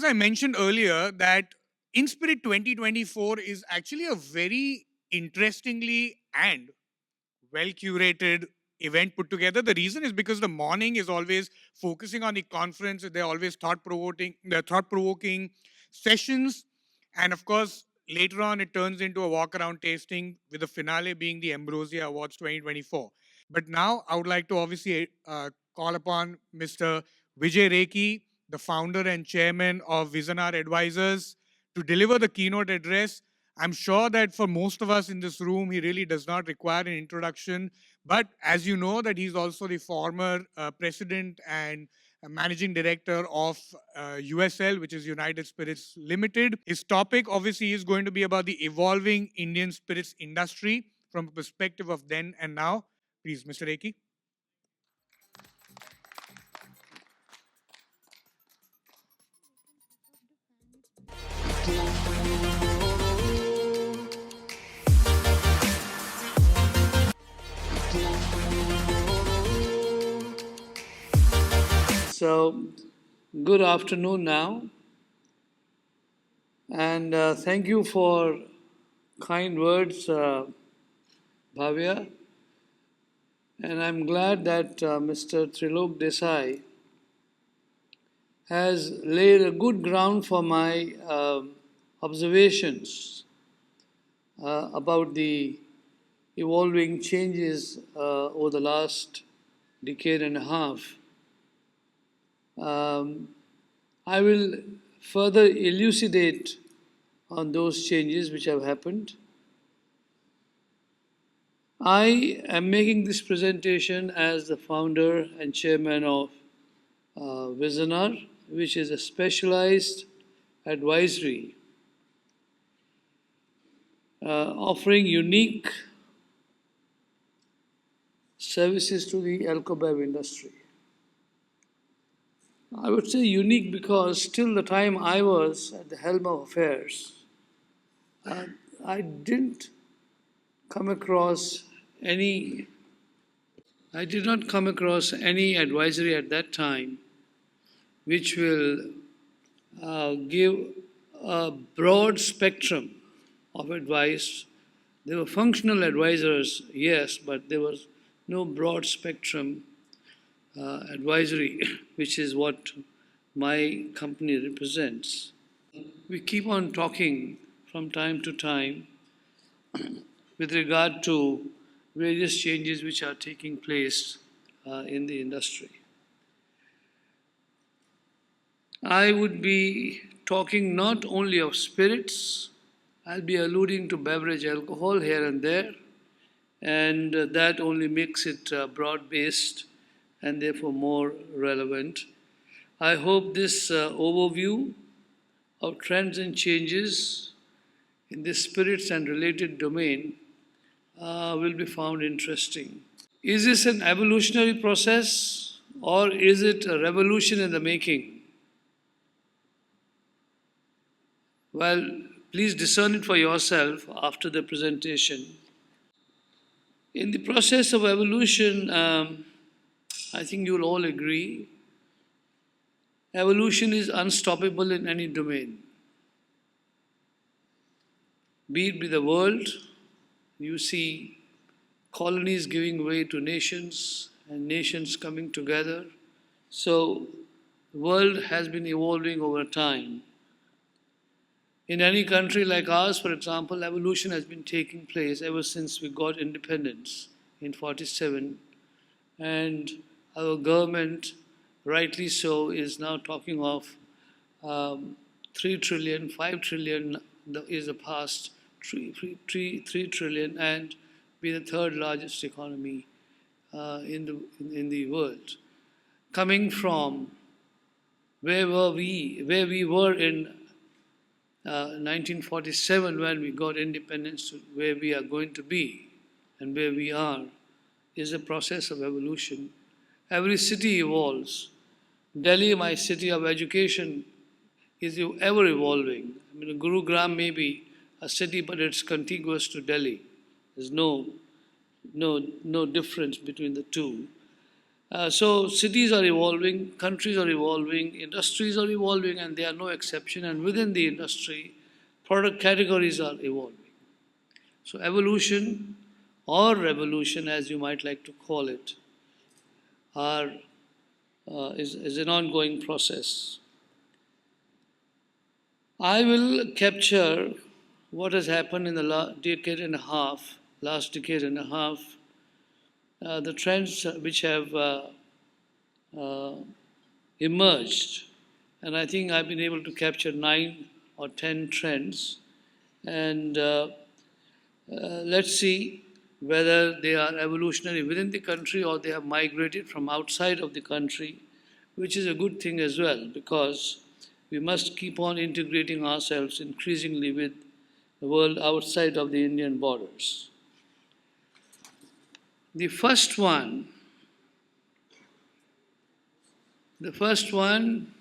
as I mentioned earlier, that INSPIRIT 2024 is actually a very interestingly and well curated event put together. The reason is because the morning is always focusing on the conference. They're always thought provoking sessions, and of course later on it turns into a walk around tasting, with the finale being the Ambrosia Awards 2024. But now I would like to obviously call upon Mr. Vijay Rekhi, the founder and chairman of Vizanar Advisors, to deliver the keynote address. I'm sure that for most of us in this room, he really does not require an introduction. But as you know, that he's also the former president and managing director of USL, which is United Spirits Limited. His topic obviously is going to be about the evolving Indian spirits industry from a perspective of then and now. Please, Mr. Rekhi. So, good afternoon now, and thank you for kind words, Bhavya. And I'm glad that Mr. Trilok Desai has laid a good ground for my observations about the evolving changes over the last decade and a half. I will further elucidate on those changes which have happened. I am making this presentation as the founder and chairman of Vizanar, which is a specialized advisory offering unique services to the Alcobev industry. I would say unique because till the time I was at the helm of affairs, I did not come across any advisory at that time which will give a broad spectrum of advice. There were functional advisors, yes, but there was no broad spectrum advisory, which is what my company represents. We keep on talking from time to time with regard to various changes which are taking place in the industry. I would be talking not only of spirits, I'll be alluding to beverage alcohol here and there, and that only makes it broad-based and therefore more relevant. I hope this overview of trends and changes in the spirits and related domain will be found interesting. Is this an evolutionary process or is it a revolution in the making? Well, please discern it for yourself after the presentation. In the process of evolution, I think you'll all agree, evolution is unstoppable in any domain. Be it with the world, you see colonies giving way to nations and nations coming together. So the world has been evolving over time. In any country like ours, for example, evolution has been taking place ever since we got independence in 1947, and our government, rightly so, is now talking of 3 trillion, 5 trillion is the past, 3 trillion, and be the third largest economy in the world. Coming from where we were in 1947 when we got independence to where we are going to be and where we are is a process of evolution. Every city evolves. Delhi, my city of education, is ever evolving. I mean, Gurgaon may be a city, but it's contiguous to Delhi. There's no difference between the two. So cities are evolving, countries are evolving, industries are evolving, and they are no exception. And within the industry, product categories are evolving. So evolution or revolution, as you might like to call it, is an ongoing process. I will capture what has happened in the last decade and a half, the trends which have uh, emerged. And I think I've been able to capture 9 or 10 trends. And let's see whether they are evolutionary within the country or they have migrated from outside of the country, which is a good thing as well, because we must keep on integrating ourselves increasingly with the world outside of the Indian borders. The first one, the first one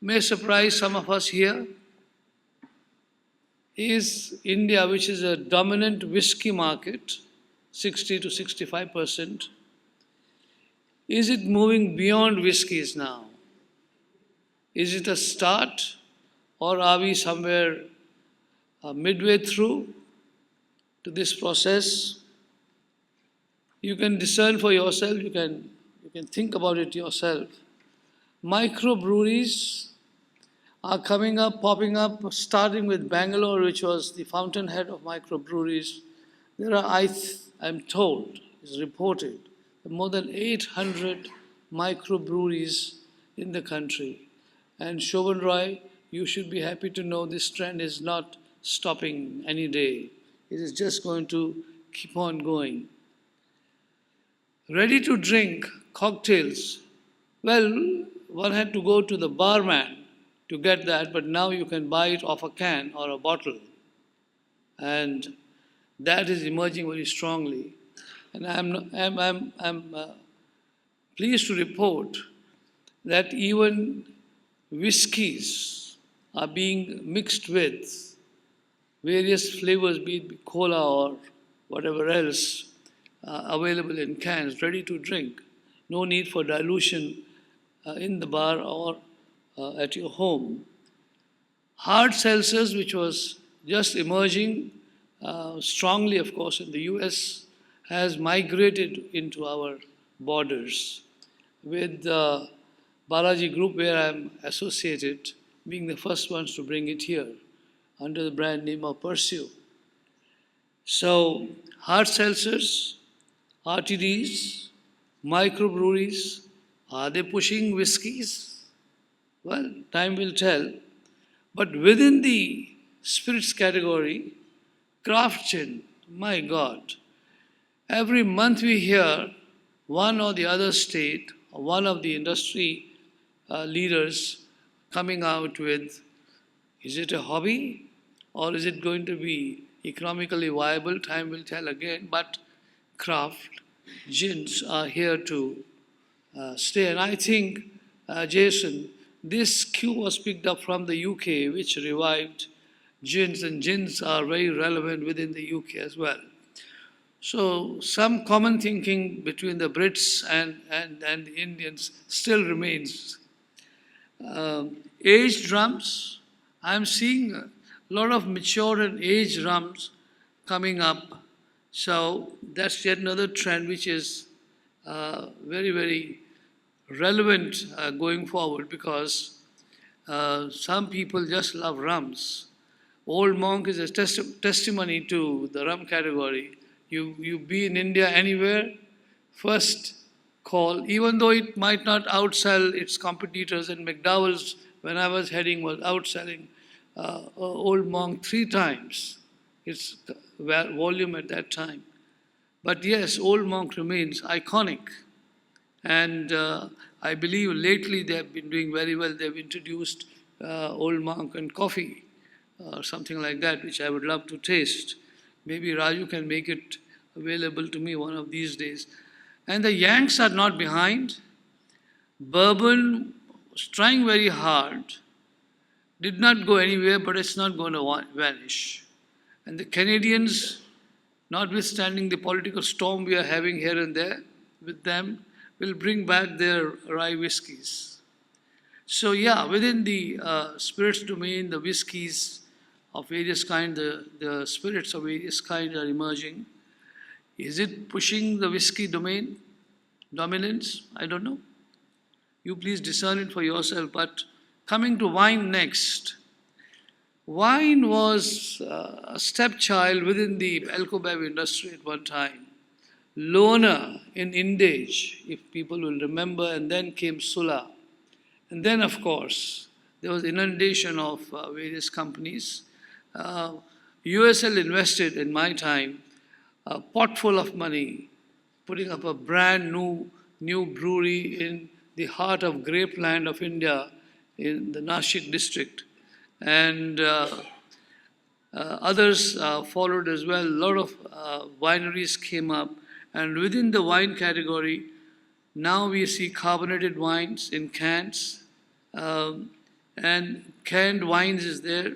may surprise some of us here, is India, which is a dominant whiskey market, 60 to 65%. Is it moving beyond whiskies now? Is it a start, or are we somewhere midway through to this process? You can discern for yourself, you can think about it yourself. Microbreweries are coming up, popping up, starting with Bangalore, which was the fountainhead of microbreweries. There are, I'm told, is reported, more than 800 microbreweries in the country. And Shobhan Roy, you should be happy to know this trend is not stopping any day. It is just going to keep on going. Ready to drink cocktails. Well, one had to go to the barman to get that, but now you can buy it off a can or a bottle. And that is emerging very strongly. And I'm pleased to report that even whiskies are being mixed with various flavors, be it cola or whatever else, available in cans, ready to drink. No need for dilution in the bar or at your home. Hard seltzers, which was just emerging strongly, of course, in the US, has migrated into our borders, with the Balaji Group, where I'm associated, being the first ones to bring it here under the brand name of Pursue. So, hard seltzers, RTDs, microbreweries, are they pushing whiskies? Well, time will tell. But within the spirits category, craft gin, my God, every month we hear one or the other state, or one of the industry leaders coming out with, is it a hobby or is it going to be economically viable? Time will tell again, but craft gins are here to stay. And I think, Jason, this cue was picked up from the UK, which revived gins, and gins are very relevant within the UK as well. So some common thinking between the Brits and the Indians still remains. Aged rums, I'm seeing a lot of mature and aged rums coming up. So that's yet another trend which is very, very relevant going forward, because some people just love rums. Old Monk is a testimony to the rum category. You be in India anywhere, first call, even though it might not outsell its competitors, and McDowell's, when I was heading, was outselling Old Monk 3 times its volume at that time. But yes, Old Monk remains iconic. And I believe lately they have been doing very well. They've introduced Old Monk and coffee, or something like that, which I would love to taste. Maybe Raju can make it available to me one of these days. And the Yanks are not behind. Bourbon was trying very hard, did not go anywhere, but it's not going to vanish. And the Canadians, notwithstanding the political storm we are having here and there with them, will bring back their rye whiskies. So yeah, within the spirits domain, the whiskies of various kind, the spirits of various kind are emerging. Is it pushing the whiskey domain dominance? I don't know. You please discern it for yourself. But coming to wine next, wine was a stepchild within the Alcobev industry at one time. Lona in Indage, if people will remember, and then came Sula. And then, of course, there was inundation of various companies. USL invested in my time a pot full of money, putting up a brand new brewery in the heart of grape land of India, in the Nashik district. And others followed as well. A lot of wineries came up. And within the wine category, now we see carbonated wines in cans, and canned wines is there.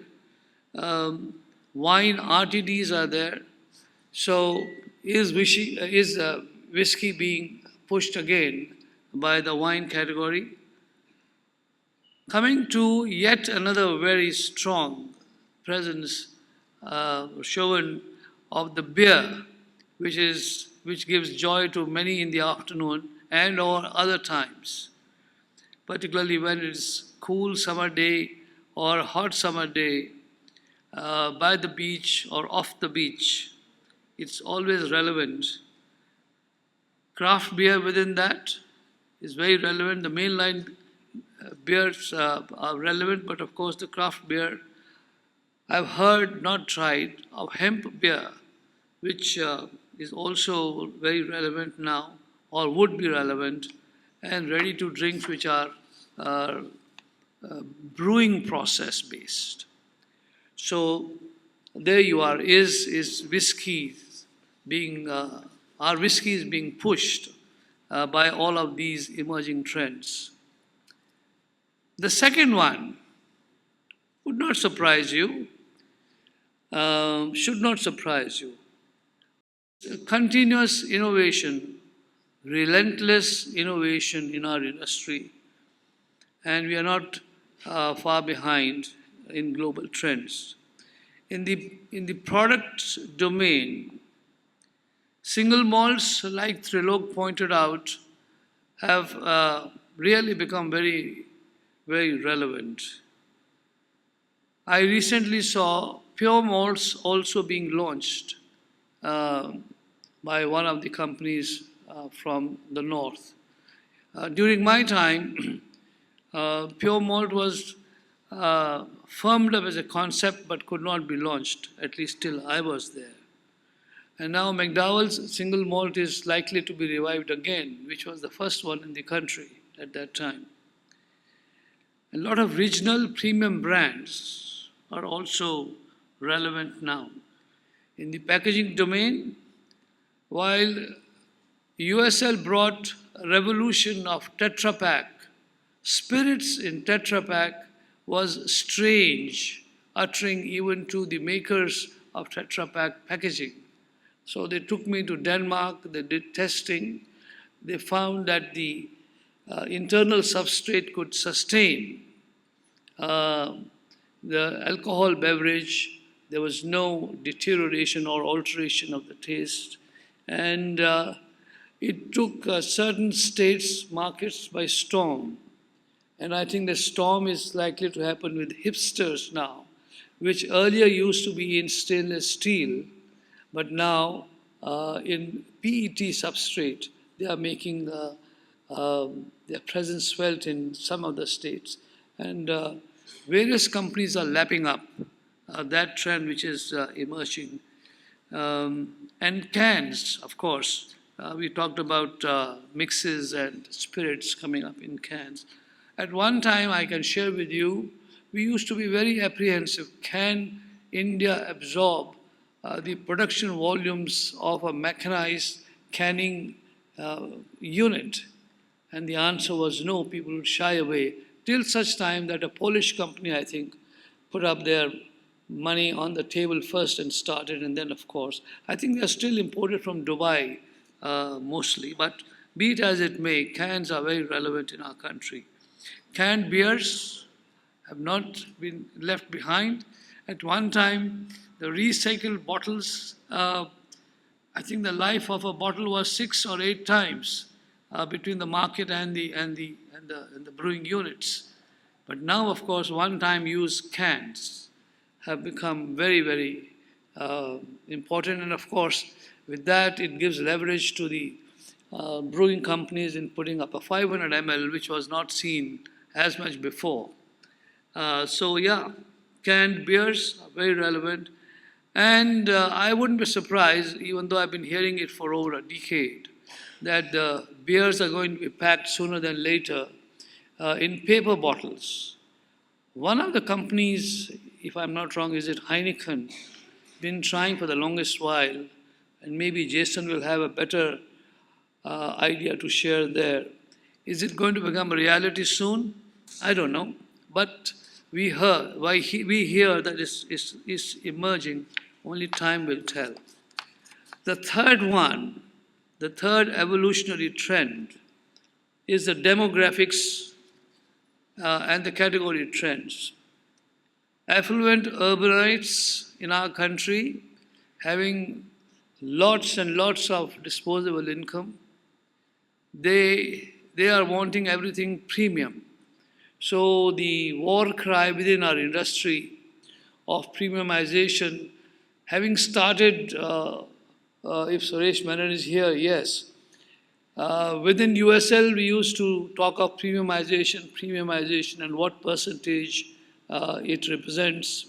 Wine RTDs are there. So is whiskey being pushed again by the wine category? Coming to yet another very strong presence shown of the beer, which gives joy to many in the afternoon and or other times, particularly when it's cool summer day or hot summer day, by the beach or off the beach. It's always relevant. Craft beer within that is very relevant. The mainline beers are relevant, but of course the craft beer, I've heard, not tried, of hemp beer, which is also very relevant now, or would be relevant, and ready to drinks which are brewing process based. So there you are. Is whiskey being our whiskey is being pushed by all of these emerging trends? The second one would not surprise you, should not surprise you. Continuous innovation, relentless innovation in our industry, and we are not far behind in global trends. In the product domain, single malts, like Trilok pointed out, have really become very, very relevant. I recently saw pure malts also being launched by one of the companies from the north. During my time, pure malt was firmed up as a concept but could not be launched, at least till I was there. And now McDowell's single malt is likely to be revived again, which was the first one in the country at that time. A lot of regional premium brands are also relevant now. In the packaging domain, while USL brought a revolution of Tetra Pak, spirits in Tetra Pak was strange, uttering even to the makers of Tetra Pak packaging. So they took me to Denmark, they did testing, they found that the internal substrate could sustain the alcohol beverage. There was no deterioration or alteration of the taste. And it took certain states, markets by storm. And I think the storm is likely to happen with hipsters now, which earlier used to be in stainless steel, but now in PET substrate, they are making their presence felt in some of the states. And various companies are lapping up that trend which is emerging. And cans, of course. We talked about mixes and spirits coming up in cans. At one time, I can share with you, we used to be very apprehensive. Can India absorb the production volumes of a mechanized canning unit? And the answer was no, people would shy away, till such time that a Polish company, I think, put up their money on the table first and started, and then, of course, I think they're still imported from Dubai mostly, but Be it as it may, cans are very relevant in our country. Canned beers have not been left behind. At one time, the recycled bottles, I think the life of a bottle was 6 or 8 times between the market and the brewing units. But now, of course, one-time use cans have become very, very important. And of course, with that, it gives leverage to the brewing companies in putting up a 500 ml, which was not seen as much before. So yeah, canned beers are very relevant. And I wouldn't be surprised, even though I've been hearing it for over a decade, that the beers are going to be packed sooner than later in paper bottles. One of the companies, if I'm not wrong, is it Heineken, been trying for the longest while, and maybe Jason will have a better idea to share there. Is it going to become a reality soon? I don't know. But we hear that it's emerging, only time will tell. The third one, the third evolutionary trend, is the demographics and the category trends. Affluent urbanites in our country having lots and lots of disposable income, they are wanting everything premium. So the war cry within our industry of premiumization, having started, if Suresh Menon is here, yes. Within USL, we used to talk of premiumization, and what percentage it represents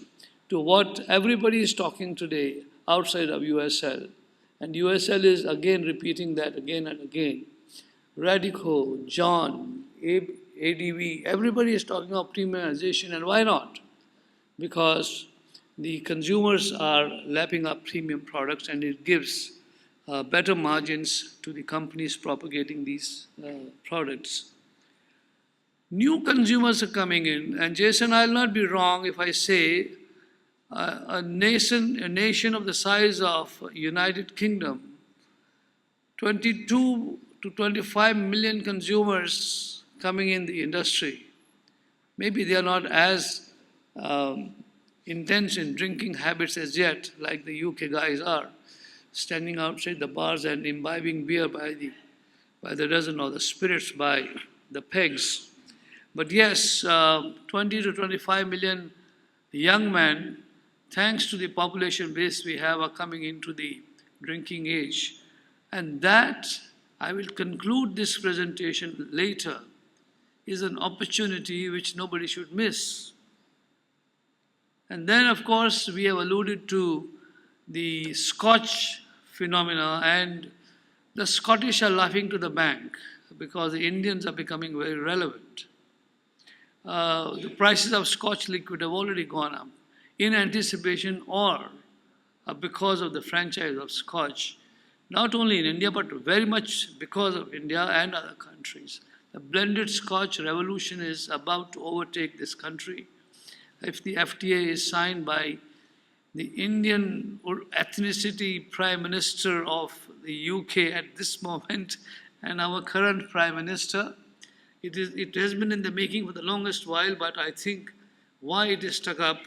to what everybody is talking today outside of USL. And USL is again repeating that again and again. Radico, John, ADV, everybody is talking of premiumization, and why not? Because the consumers are lapping up premium products, and it gives better margins to the companies propagating these products. New consumers are coming in, and Jason, I'll not be wrong if I say a nation of the size of United Kingdom, 22 to 25 million consumers coming in the industry. Maybe they are not as intense in drinking habits as yet, like the UK guys are, standing outside the bars and imbibing beer by the dozen, or the spirits by the pegs. But yes, 20 to 25 million young men, thanks to the population base we have, are coming into the drinking age. And that, I will conclude this presentation later, is an opportunity which nobody should miss. And then, of course, we have alluded to the Scotch phenomena, and the Scottish are laughing to the bank because the Indians are becoming very relevant. The prices of Scotch liquid have already gone up in anticipation or because of the franchise of Scotch, not only in India, but very much because of India and other countries. The blended Scotch revolution is about to overtake this country. If the FTA is signed by the Indian ethnicity Prime Minister of the UK at this moment and our current Prime Minister, it has been in the making for the longest while, but I think why it is stuck up,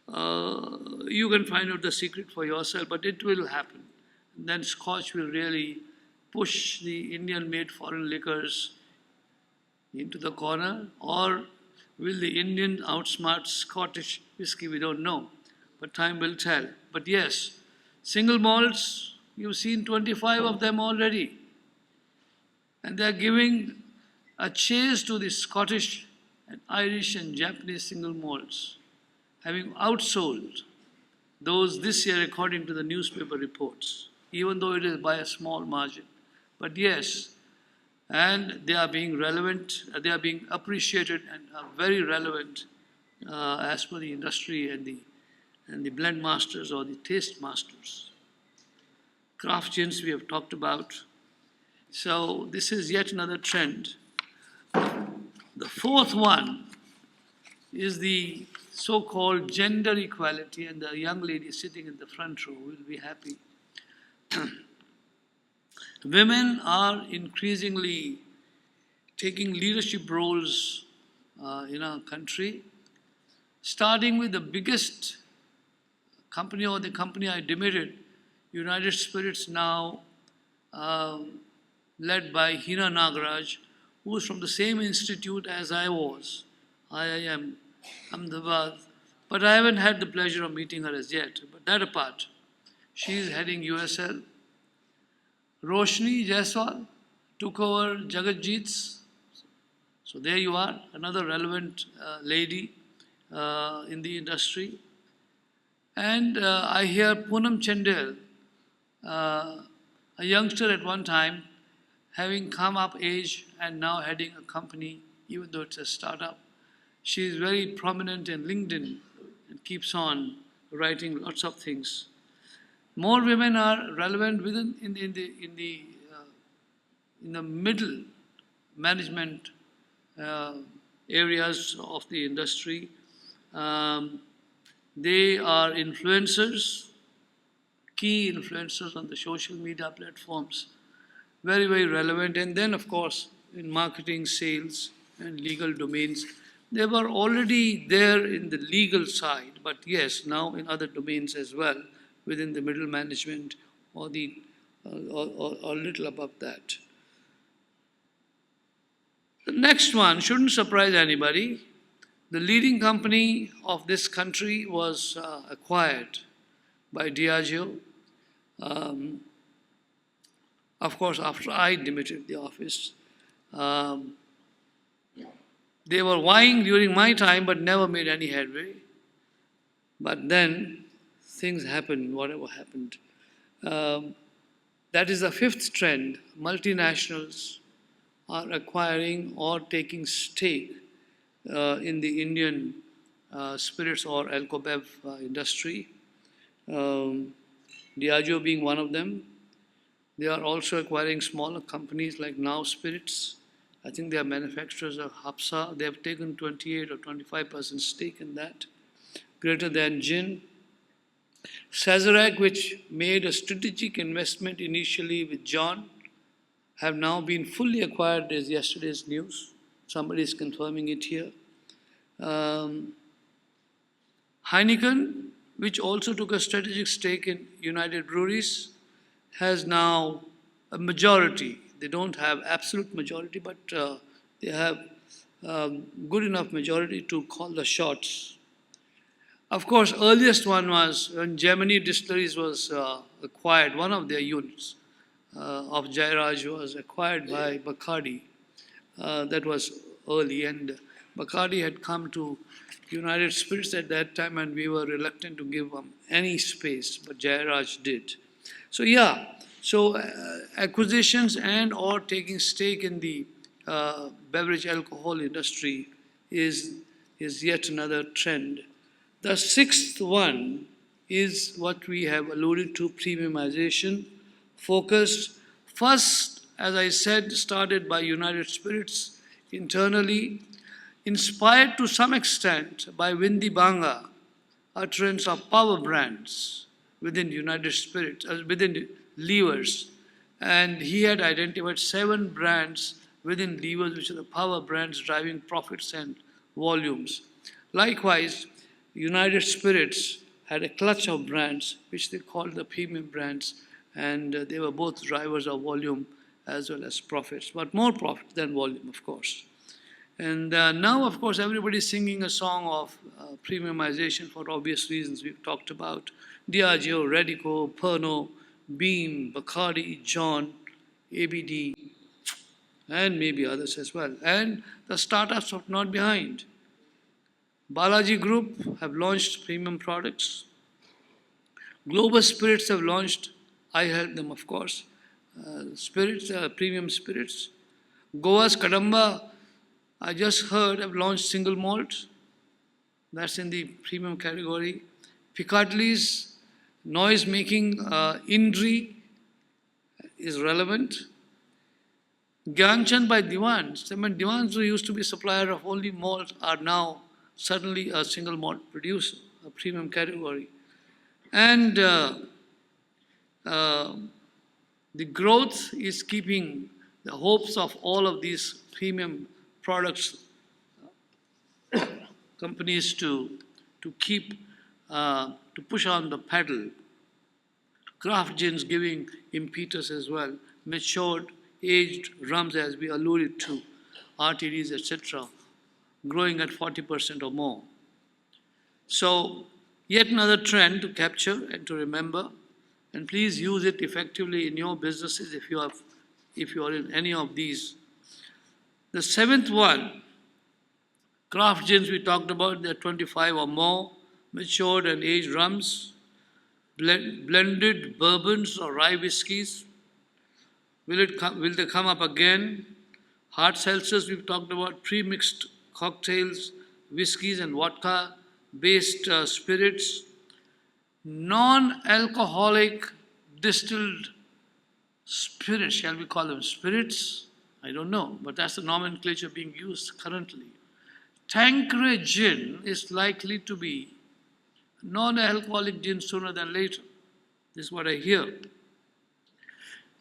you can find out the secret for yourself, but it will happen. And then Scotch will really push the Indian-made foreign liquors into the corner, or will the Indian outsmart Scottish whiskey? We don't know, but time will tell. But yes, single malts, you've seen 25 of them already. And they're giving a chase to the Scottish and Irish and Japanese single malts, having outsold those this year according to the newspaper reports, even though it is by a small margin. But yes, and they are being relevant, they are being appreciated and are very relevant as per the industry and the blend masters or the taste masters. Craft gins we have talked about. So this is yet another trend. The fourth one is the so-called gender equality, and the young lady sitting in the front row will be happy. Women are increasingly taking leadership roles in our country, starting with the biggest company, or the company I debated, United Spirits, now led by Hina Nagaraj, who is from the same institute as I was, IIM Ahmedabad, but I haven't had the pleasure of meeting her as yet. But that apart, she is heading USL. Roshni Jaiswal took over Jagatjeet's. So there you are, another relevant lady in the industry. And I hear Poonam Chandel, a youngster at one time, having come up age and now heading a company, even though it's a startup. She is very prominent in LinkedIn and keeps on writing lots of things. More women are relevant in the middle management areas of the industry. They are influencers, key influencers on the social media platforms, very, very relevant. And then, of course, in marketing, sales, and legal domains, they were already there in the legal side, but yes, now in other domains as well, within the middle management or the or little above that. The next one shouldn't surprise anybody. The leading company of this country was acquired by Diageo. Of course, after I demitted the office. They were vying during my time but never made any headway. But then things happened, whatever happened. That is the fifth trend. Multinationals are acquiring or taking stake in the Indian spirits or Alcobev industry. Diageo being one of them. They are also acquiring smaller companies like Now Spirits. I think they are manufacturers of Hapsa. They have taken 28 or 25% stake in that. Greater than Gin. Sazerac, which made a strategic investment initially with John, have now been fully acquired as yesterday's news. Somebody is confirming it here. Heineken, which also took a strategic stake in United Breweries, has now a majority. They don't have absolute majority, but they have good enough majority to call the shots. Of course, earliest one was when Germany Distilleries was acquired, one of their units of Jairaj was acquired by Bacardi. That was early, and Bacardi had come to United Spirits at that time, and we were reluctant to give them any space, but Jairaj did. So yeah, so acquisitions and or taking stake in the beverage alcohol industry is yet another trend. The sixth one is what we have alluded to, premiumization, focused first, as I said, started by United Spirits internally, inspired to some extent by Windy Banga, utterance of power brands within United Spirits, within Levers. And he had identified 7 brands within Levers, which are the power brands driving profits and volumes. Likewise, United Spirits had a clutch of brands, which they called the premium brands, and they were both drivers of volume as well as profits, but more profit than volume, of course. And now, of course, everybody's singing a song of premiumization for obvious reasons we've talked about. Diageo, Radico, Pernod, Beam, Bacardi, John, ABD, and maybe others as well. And the startups are not behind. Balaji Group have launched premium products. Global Spirits have launched, I helped them, of course, premium spirits. Goa's Kadamba, I just heard, have launched single malt. That's in the premium category. Piccadilly's noise-making Indri is relevant. Gyanchand by Divans. I mean, Divans, who used to be supplier of only malt, are now suddenly a single malt producer, a premium category. And The growth is keeping the hopes of all of these premium products companies to keep to push on the pedal. Craft gins giving impetus as well. Matured, aged rums, as we alluded to, RTDs, etc., growing at 40% or more. So, yet another trend to capture and to remember, and please use it effectively in your businesses if you are in any of these. The seventh one, craft gins we talked about, they're 25 or more, matured and aged rums, blended bourbons or rye whiskies. Will they come up again? Hard seltzers we've talked about, pre-mixed cocktails, whiskeys and vodka-based spirits, non-alcoholic distilled spirits, shall we call them spirits? I don't know, but that's the nomenclature being used currently. Tanqueray gin is likely to be non-alcoholic gin sooner than later. This is what I hear.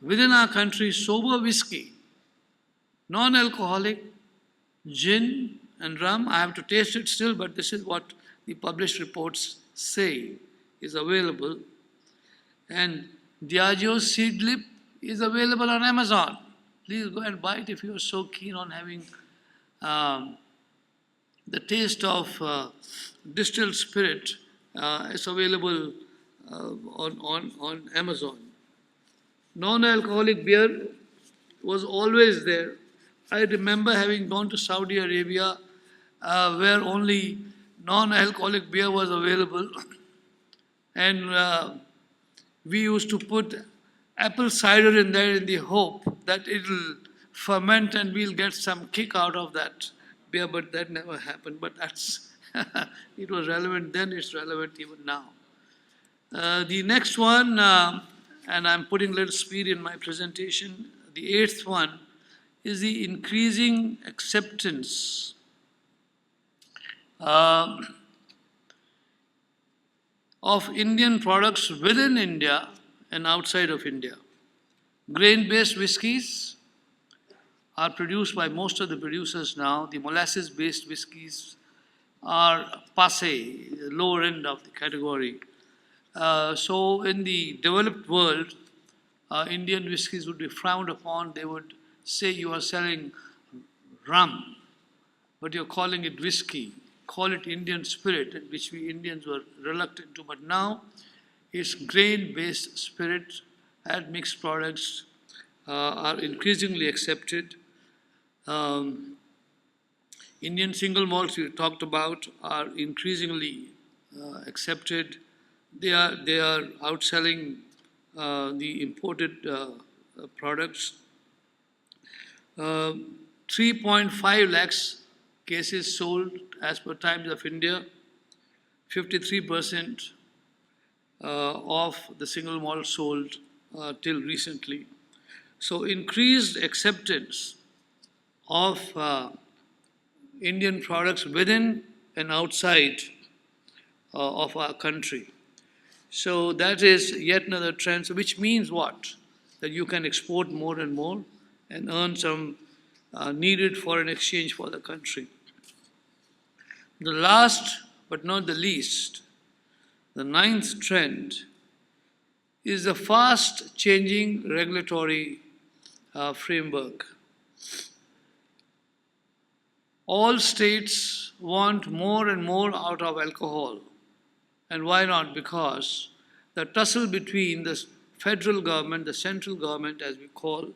Within our country, sober whiskey, non-alcoholic gin and rum, I have to taste it still, but this is what the published reports say is available. And Diageo Seedlip is available on Amazon. Please go and buy it if you are so keen on having the taste of distilled spirit. It's available on Amazon. Non-alcoholic beer was always there. I remember having gone to Saudi Arabia where only non-alcoholic beer was available, and we used to put apple cider in there in the hope that it'll ferment and we'll get some kick out of that beer, but that never happened. But that's it was relevant then, it's relevant even now. The next one, and I'm putting a little speed in my presentation, the eighth one is the increasing acceptance of Indian products within India and outside of India. Grain-based whiskies are produced by most of the producers now. The molasses-based whiskies are passé, lower end of the category. So in the developed world, Indian whiskies would be frowned upon. They would say you are selling rum, but you're calling it whiskey. Call it Indian spirit, which we Indians were reluctant to. But now it's grain-based spirit and mixed products are increasingly accepted. Indian single malts we talked about are increasingly accepted. They are outselling the imported products. 3.5 lakhs cases sold as per Times of India. 53% of the single malt sold till recently. So increased acceptance of Indian products within and outside of our country. So that is yet another trend, so which means what? That you can export more and more and earn some needed foreign exchange for the country. The last but not the least, the ninth trend is the fast changing regulatory framework. All states want more and more out of alcohol. And why not? Because the tussle between the federal government, the central government as we call,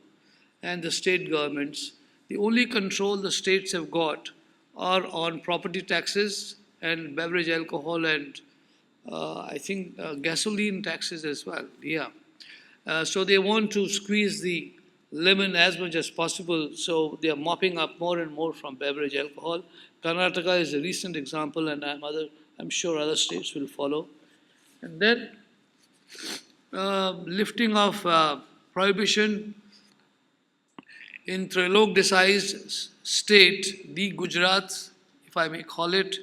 and the state governments, the only control the states have got are on property taxes and beverage alcohol and I think gasoline taxes as well. Yeah. So they want to squeeze the lemon as much as possible, so they are mopping up more and more from beverage alcohol. Karnataka is a recent example, and I'm sure other states will follow. And then lifting of prohibition in Trilok Desai's state, the Gujarat, if I may call it,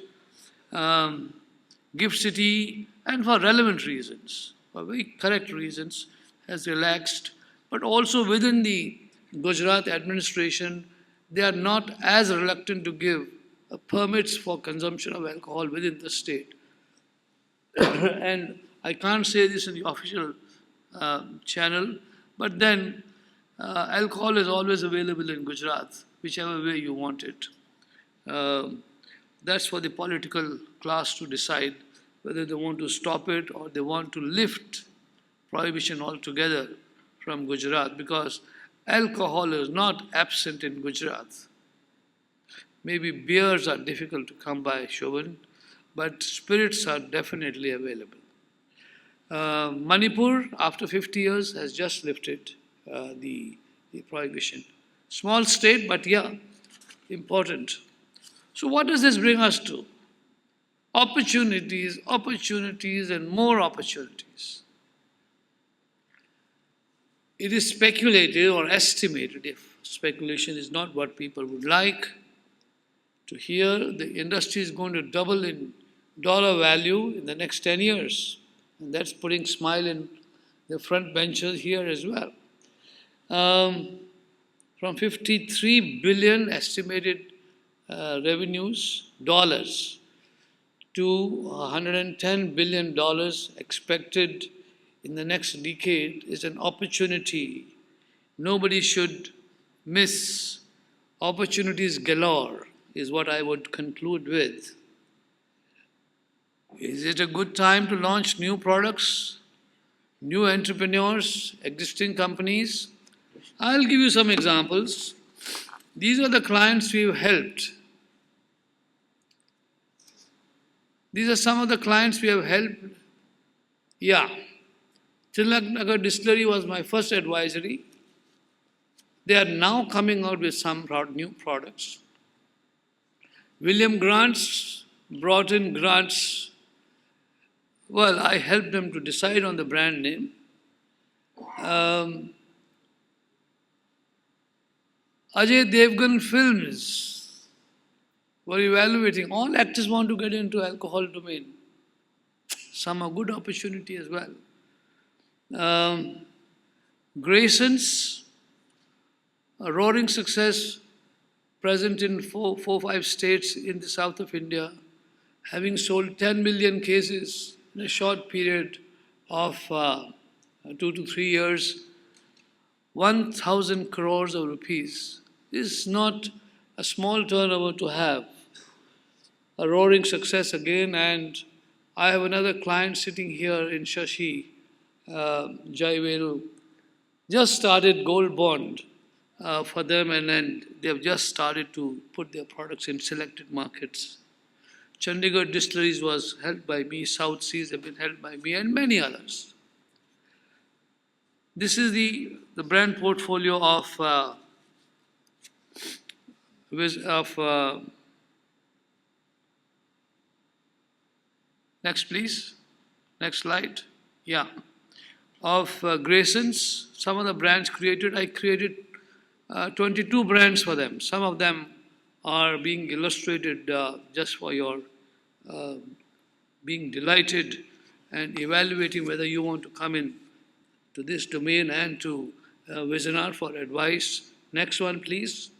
Gift City, and for relevant reasons, for very correct reasons, has relaxed but also within the Gujarat administration, they are not as reluctant to give permits for consumption of alcohol within the state. And I can't say this in the official channel, but then alcohol is always available in Gujarat, whichever way you want it. That's for the political class to decide whether they want to stop it or they want to lift prohibition altogether from Gujarat, because alcohol is not absent in Gujarat. Maybe beers are difficult to come by, Shobhan, but spirits are definitely available. Manipur, after 50 years, has just lifted the prohibition. Small state, but yeah, important. So what does this bring us to? Opportunities, opportunities, and more opportunities. It is speculated or estimated, if speculation is not what people would like to hear, the industry is going to double in dollar value in the next 10 years. And that's putting smile in the front benches here as well. From 53 billion estimated revenues, dollars, to $110 billion expected in the next decade is an opportunity nobody should miss. Opportunities galore is what I would conclude with. Is it a good time to launch new products, new entrepreneurs, existing companies? I'll give you some examples. These are the clients we've helped. These are some of the clients we have helped. Yeah. Tilak Distillery was my first advisory. They are now coming out with some new products. William Grants brought in grants. Well, I helped them to decide on the brand name. Ajay Devgan Films were evaluating. All actors want to get into alcohol domain. Some are good opportunity as well. Grayson's, a roaring success, present in four, 5 states in the south of India, having sold 10 million cases in a short period of 2 to 3 years, 1,000 crores of rupees. This is not a small turnover to have. A roaring success again, and I have another client sitting here in Shashi, Jaiveru, just started Gold Bond for them, and then they have just started to put their products in selected markets. Chandigarh Distilleries was helped by me, South Seas have been helped by me, and many others. This is the brand portfolio of next please, next slide, yeah, of Grayson's. Some of the brands created, I created 22 brands for them. Some of them are being illustrated just for your being delighted and evaluating whether you want to come in to this domain and to Vizanar for advice. Next one, please.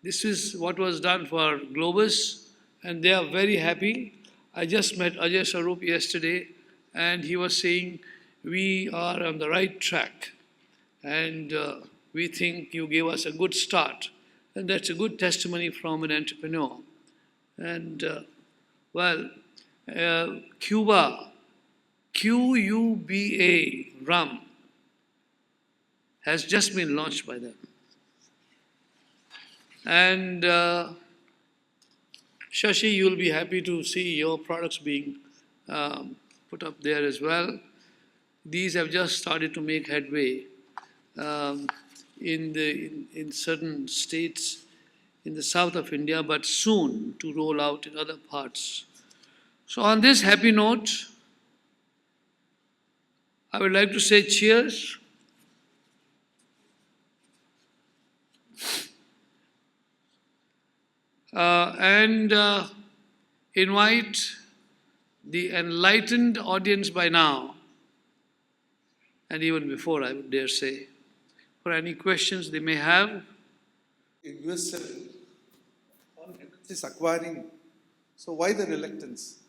This is what was done for Globus, and they are very happy. I just met Ajay Sarup yesterday, and he was saying, we are on the right track, and we think you gave us a good start. And that's a good testimony from an entrepreneur. And, Cuba, QUBA rum, has just been launched by them. And Shashi, you'll be happy to see your products being put up there as well. These have just started to make headway in certain states in the south of India, but soon to roll out in other parts. So on this happy note, I would like to say cheers. And invite the enlightened audience by now, and even before, I would dare say, for any questions they may have. US is acquiring. So why the reluctance?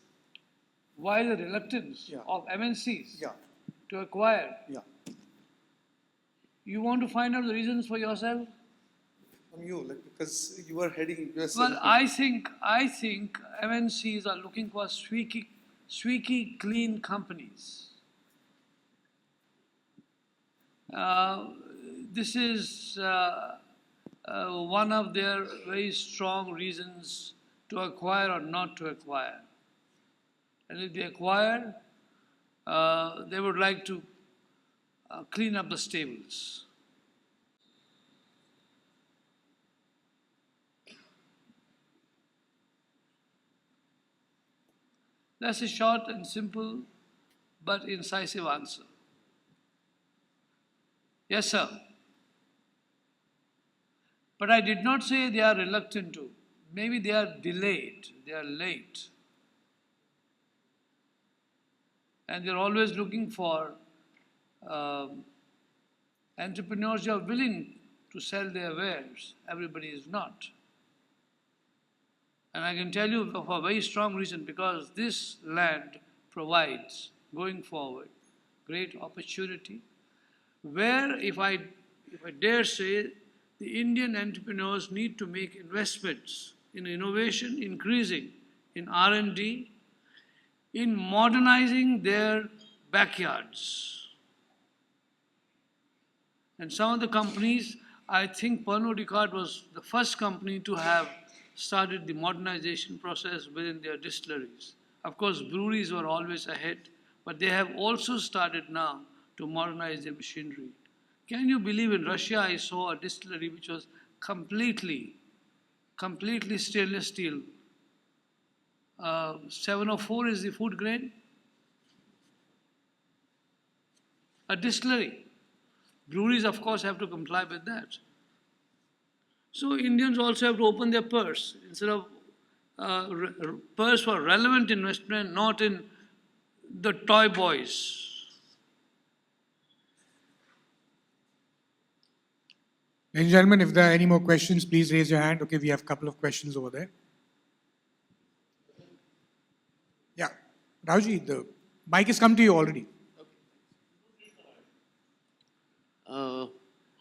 Why the reluctance Yeah. of MNCs Yeah, to acquire? yeah. You want to find out the reasons for yourself? From you, like, because you are heading US. Well, I think MNCs are looking for squeaky clean companies. This is one of their very strong reasons to acquire or not to acquire. And if they acquire, they would like to clean up the stables. That's a short and simple but incisive answer. Yes, sir. But I did not say they are reluctant to. Maybe they are delayed, they are late. And they're always looking for entrepreneurs who are willing to sell their wares. Everybody is not. And I can tell you for a very strong reason, because this land provides, going forward, great opportunity, where, if I dare say, the Indian entrepreneurs need to make investments in innovation, increasing in R&D, in modernizing their backyards. And some of the companies, I think Pernod Ricard was the first company to have started the modernization process within their distilleries. Of course, breweries were always ahead, but they have also started now to modernize their machinery. Can you believe in Russia I saw a distillery which was completely stainless steel. 704 is the food grade. A distillery. Breweries, of course, have to comply with that. So Indians also have to open their purse instead of purse for relevant investment, not in the toy boys. Ladies and gentlemen, if there are any more questions, please raise your hand. Okay, we have a couple of questions over there. Yeah, Rauji, the mic has come to you already.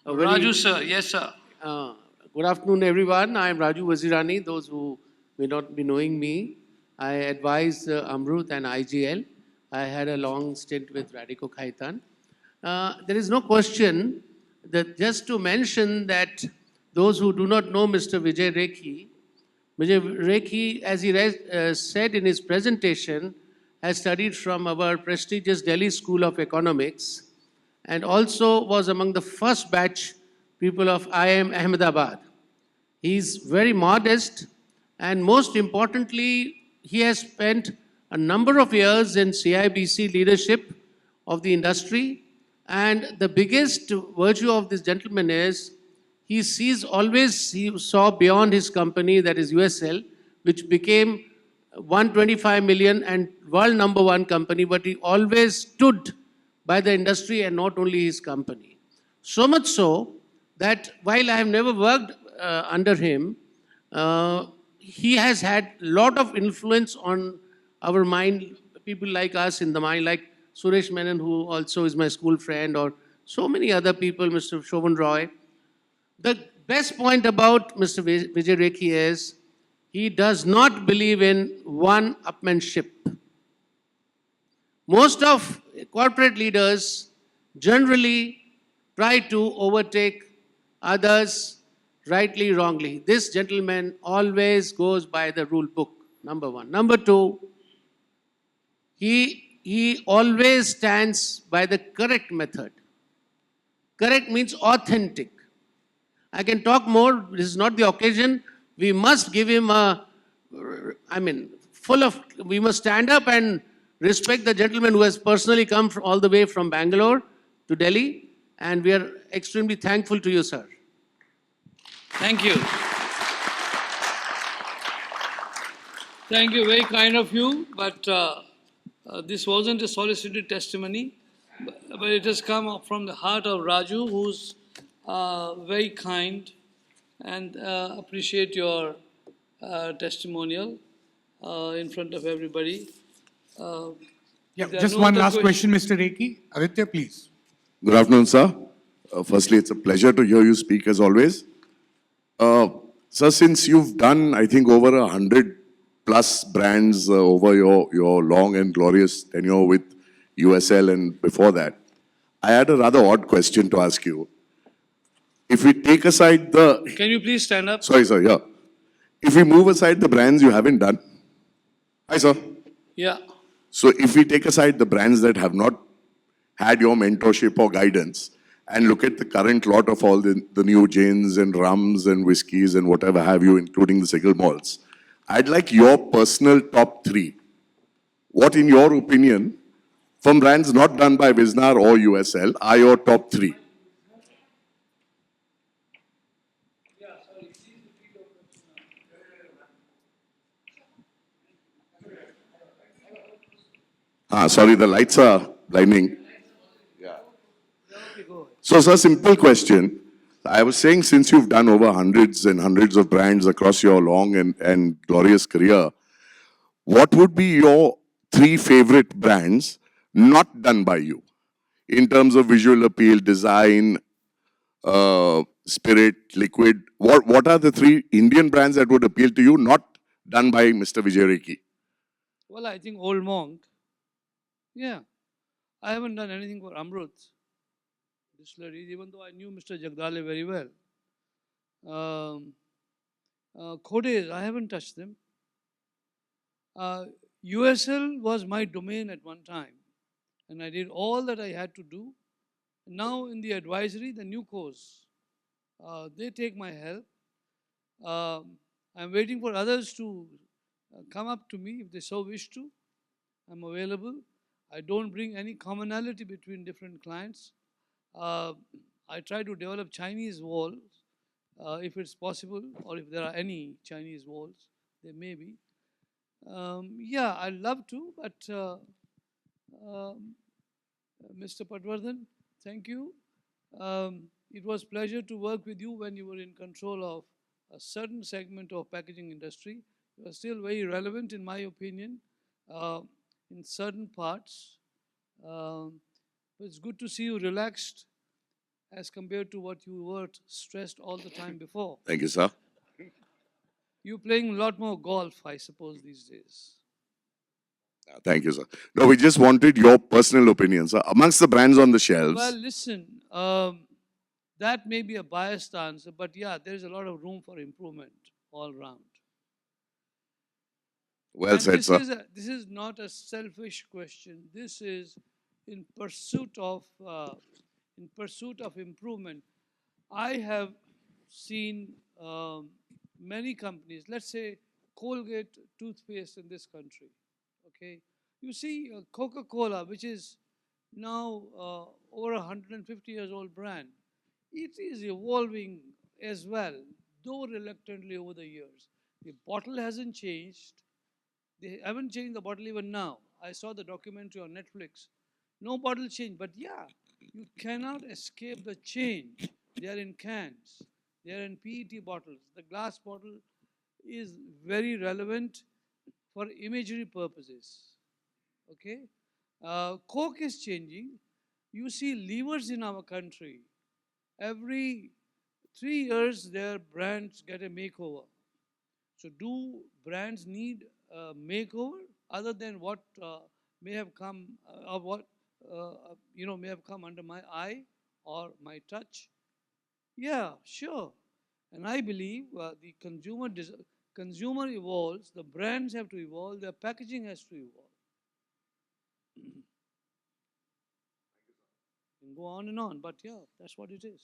Raju sir, yes sir. Good afternoon, everyone. I am Raju Wazirani. Those who may not be knowing me, I advise Amrut and IGL. I had a long stint with Radico Khaitan. There is no question that just to mention that those who do not know Mr. Vijay Rekhi, as he said in his presentation, has studied from our prestigious Delhi School of Economics and also was among the first batch people of IIM Ahmedabad. He is very modest, and most importantly, he has spent a number of years in CIBC leadership of the industry. And the biggest virtue of this gentleman is he saw beyond his company, that is USL, which became 125 million and world #1 company, but he always stood by the industry and not only his company. So much so that while I have never worked under him, he has had a lot of influence on our mind, people like us in the mind, like Suresh Menon, who also is my school friend, or so many other people, Mr. Shovan Roy. The best point about Mr. Vijay Rekhi is he does not believe in one-upmanship. Most of corporate leaders generally try to overtake others, rightly, wrongly. This gentleman always goes by the rule book, number one. Number two, he always stands by the correct method. Correct means authentic. I can talk more, this is not the occasion. We must give him we must stand up and respect the gentleman who has personally come all the way from Bangalore to Delhi, and we are extremely thankful to you, sir. Thank you. Thank you, very kind of you, but this wasn't a solicited testimony, but it has come from the heart of Raju, who's very kind, and appreciate your testimonial in front of everybody. Uh, Yeah, if there are just no one other last question, questions, Mr. Rekhi. Aditya, please. Good afternoon, sir. Firstly, it's a pleasure to hear you speak as always. Uh, Sir, since you've done, I think, over 100+ brands over your long and glorious tenure with USL and before that, I had a rather odd question to ask you. If we take aside the, can you please stand up? sorry, sir, yeah. If we move aside the brands you haven't done, hi, sir. Yeah. So if we take aside the brands that have not had your mentorship or guidance and look at the current lot of all the new gins and rums and whiskeys and whatever have you, including the single malts, I'd like your personal top three. What, in your opinion, from brands not done by Vizanar or USL, are your top three? Sorry, the lights are blinding. So, sir, simple question. I was saying, since you've done over hundreds and hundreds of brands across your long and glorious career, what would be your three favorite brands not done by you in terms of visual appeal, design, spirit, liquid? What are the three Indian brands that would appeal to you, not done by Mr. Vijay Rekhi? Well, I think Old Monk. Yeah. I haven't done anything for Amrut distilleries, even though I knew Mr. Jagdale very well. Codes, I haven't touched them. USL was my domain at one time, and I did all that I had to do. Now in the advisory, the new course, they take my help. I'm waiting for others to come up to me if they so wish to. I'm available. I don't bring any commonality between different clients. I try to develop Chinese walls if it's possible, or if there are any Chinese walls, there may be. Yeah, I'd love to, but Mr. Patwardhan, thank you. It was pleasure to work with you when you were in control of a certain segment of packaging industry. You are still very relevant, in my opinion, in certain parts. But it's good to see you relaxed as compared to what you were stressed all the time before. Thank you, sir. You're playing a lot more golf, I suppose, these days. Thank you, sir. No, we just wanted your personal opinion, sir. Amongst the brands on the shelves. Well, listen, that may be a biased answer, but yeah, there's a lot of room for improvement all round. Well And said, sir. this is not a selfish question. This is in pursuit of improvement. I have seen many companies. Let's say Colgate toothpaste in this country. Okay, you see Coca-Cola, which is now over 150 years old brand. It is evolving as well, though reluctantly over the years. The bottle hasn't changed. They haven't changed the bottle even now. I saw the documentary on Netflix. No bottle change, but yeah, you cannot escape the change. They are in cans, they are in PET bottles. The glass bottle is very relevant for imagery purposes. Okay? Coke is changing. You see levers in our country. Every 3 years, their brands get a makeover. So, do brands need a makeover other than what may have come, or what may have come under my eye or my touch? Yeah, sure. And I believe the consumer evolves, the brands have to evolve, their packaging has to evolve. You can go on and on, but yeah, that's what it is.